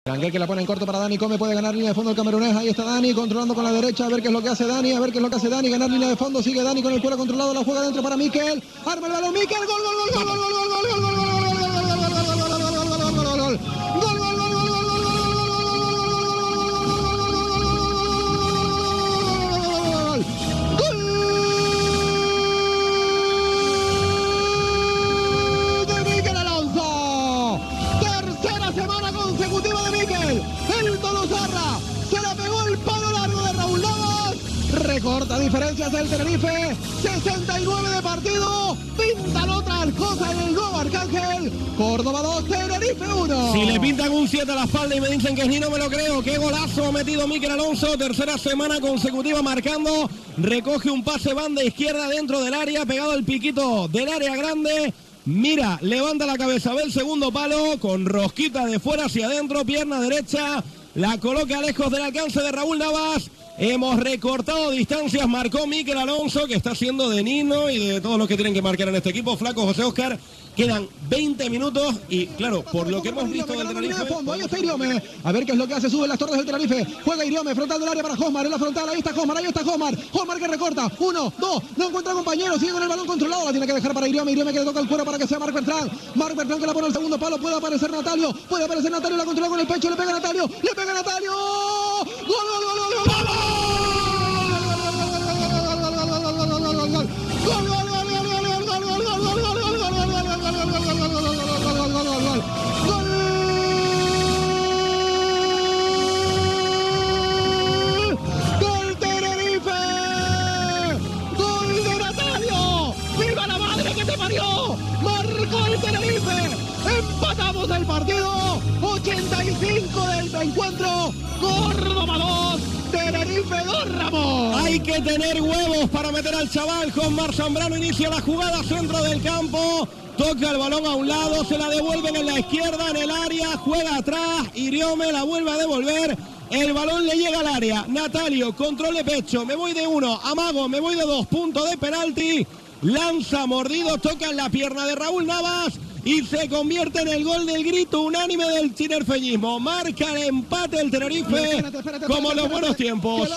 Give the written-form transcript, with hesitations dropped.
Anguel que la pone en corto para Dani Come, puede ganar línea de fondo el camerunés, ahí está Dani controlando con la derecha, a ver qué es lo que hace Dani, ganar línea de fondo, sigue Dani con el cuero controlado, la juega dentro para Mikel, arma el balón Mikel, gol, consecutiva de Mikel, el Tolosarra, se la pegó el palo largo de Raúl Navas, recorta diferencias del Tenerife, 69 de partido, pintan otras cosas en el nuevo Arcángel, Córdoba 2, Tenerife 1. Si le pintan un 7 a la espalda y me dicen que ni no me lo creo, qué golazo ha metido Mikel Alonso, tercera semana consecutiva marcando, recoge un pase banda izquierda dentro del área, pegado al piquito del área grande. Mira, levanta la cabeza, ve el segundo palo, con rosquita de fuera hacia adentro, pierna derecha, la coloca lejos del alcance de Raúl Navas. Hemos recortado distancias, marcó Mikel Alonso, que está haciendo de Nino y de todos los que tienen que marcar en este equipo. Flaco José Óscar, quedan 20 minutos y claro, por lo que hemos visto del Tenerife... Ahí está Iriome, a ver qué es lo que hace, sube las torres del Tenerife, juega Iriome, frontal del área para Josmar, en la frontal, ahí está Josmar que recorta, 1, 2, no encuentra compañero, sigue con el balón controlado, la tiene que dejar para Iriome que le toca el cuero para que sea Marc Bertrand que la pone al segundo palo, puede aparecer Natalio, la controla con el pecho, le pega Natalio, marcó el Tenerife, empatamos el partido, 85 del encuentro, Córdoba 2, Tenerife 2, Ramón. Hay que tener huevos para meter al chaval. Josmar Zambrano inicia la jugada, centro del campo, toca el balón a un lado, se la devuelven en la izquierda, en el área, juega atrás, Iriome la vuelve a devolver. El balón le llega al área, Natalio, control de pecho, me voy de 1, amago, me voy de 2, punto de penalti. Lanza mordido, toca en la pierna de Raúl Navas y se convierte en el gol del grito unánime del tinerfeñismo. Marca el empate el Tenerife como en los buenos tiempos.